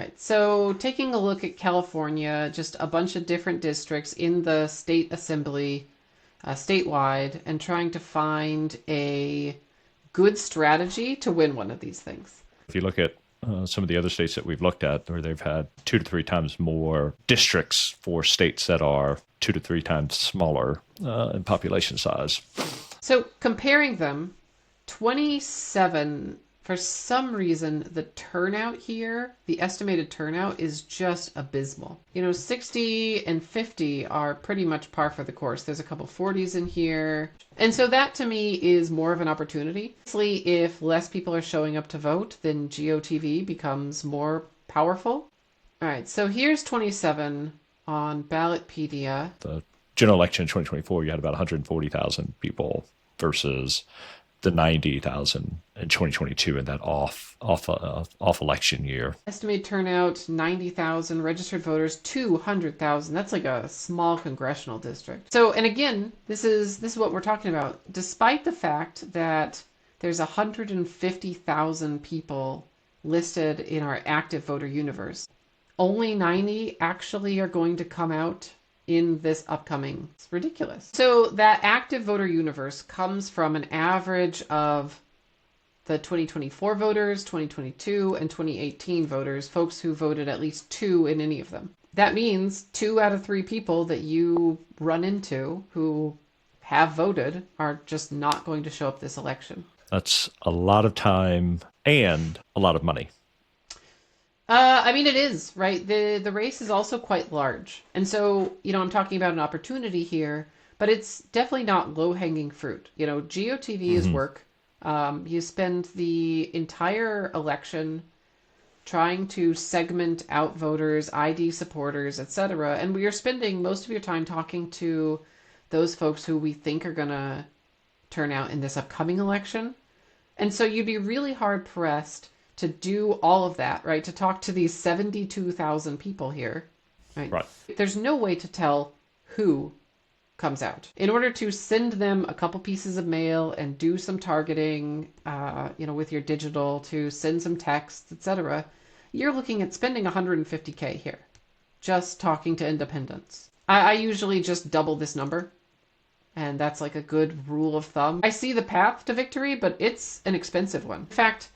right. So taking a look at California, just a bunch of different districts in the state assembly, statewide, and trying to find a good strategy to win one of these things. If you look at some of the other states that we've looked at, where they've had 2 to 3 times more districts for states that are 2 to 3 times smaller in population size. So comparing them, 27, for some reason, the turnout here, the estimated turnout is just abysmal. 60 and 50 are pretty much par for the course. There's a couple 40s in here. And so that to me is more of an opportunity. Obviously, if less people are showing up to vote, then GOTV becomes more powerful. All right, so here's 27 on Ballotpedia. The general election in 2024, you had about 140,000 people versus the 90,000 in 2022 in that off election year. Estimated turnout 90,000, registered voters 200,000. That's like a small congressional district. So, and again, this is what we're talking about. Despite the fact that there's 150,000 people listed in our active voter universe, only 90 actually are going to come out in this upcoming. It's ridiculous. So that active voter universe comes from an average of the 2024 voters, 2022, and 2018 voters, folks who voted at least 2 in any of them. That means 2 out of 3 people that you run into who have voted are just not going to show up this election. That's a lot of time and a lot of money. I mean, it is, right? The race is also quite large. And so, I'm talking about an opportunity here, but it's definitely not low-hanging fruit. GOTV is work. You spend the entire election trying to segment out voters, ID supporters, etc. And we are spending most of your time talking to those folks who we think are going to turn out in this upcoming election. And so you'd be really hard-pressed to do all of that, right? To talk to these 72,000 people here, right? There's no way to tell who comes out. In order to send them a couple pieces of mail and do some targeting, with your digital, to send some texts, etc., you're looking at spending $150K here, just talking to independents. I usually just double this number, and that's like a good rule of thumb. I see the path to victory, but it's an expensive one. In fact,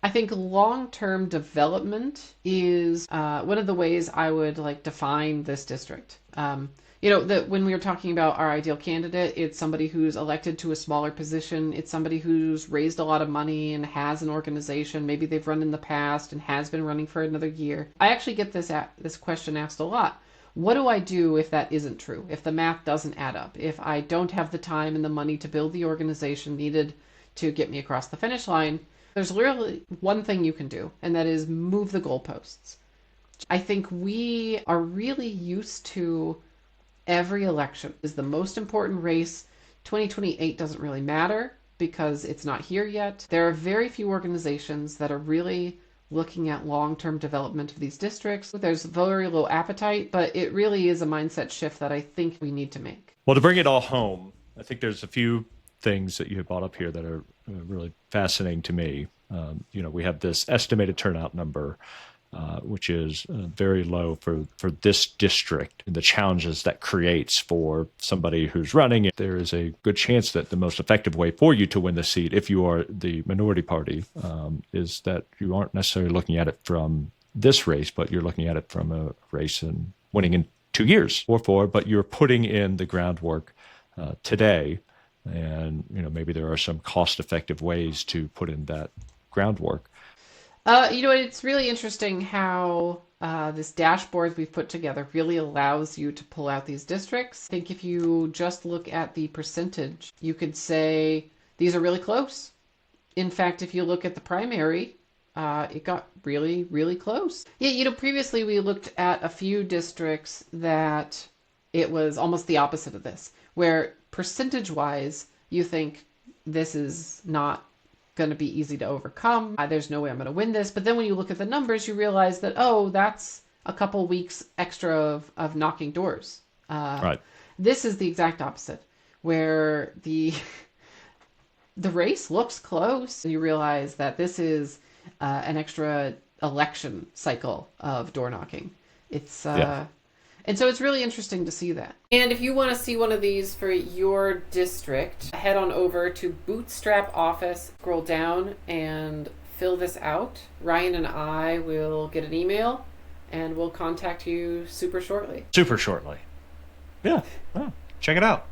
I think long-term development is one of the ways I would define this district. When we were talking about our ideal candidate, it's somebody who's elected to a smaller position. It's somebody who's raised a lot of money and has an organization. Maybe they've run in the past and has been running for another year. I actually get this question asked a lot. What do I do if that isn't true? If the math doesn't add up? If I don't have the time and the money to build the organization needed to get me across the finish line? There's literally one thing you can do, and that is move the goalposts. I think we are really used to every election is the most important race. 2028 doesn't really matter because it's not here yet. There are very few organizations that are really looking at long-term development of these districts. There's very low appetite, but it really is a mindset shift that I think we need to make. Well, to bring it all home, I think there's a few things that you have brought up here that are really fascinating to me. We have this estimated turnout number, which is very low for this district, and the challenges that creates for somebody who's running. There is a good chance that the most effective way for you to win the seat, if you are the minority party, is that you aren't necessarily looking at it from this race, but you're looking at it from a race and winning in 2 years or 4, but you're putting in the groundwork today. And, maybe there are some cost-effective ways to put in that groundwork. It's really interesting how this dashboard we've put together really allows you to pull out these districts. I think if you just look at the percentage, you could say these are really close. In fact, if you look at the primary, it got really, really close. Yeah, previously we looked at a few districts that it was almost the opposite of this, where percentage-wise, you think this is not going to be easy to overcome. There's no way I'm going to win this. But then when you look at the numbers, you realize that, that's a couple weeks extra of knocking doors. Right. This is the exact opposite, where the race looks close. And you realize that this is an extra election cycle of door knocking. It's Yeah. and so it's really interesting to see that. And if you want to see one of these for your district, head on over to Bootstrap Office, scroll down, and fill this out. Ryan and I will get an email, and we'll contact you super shortly. Super shortly. Yeah. Well, check it out.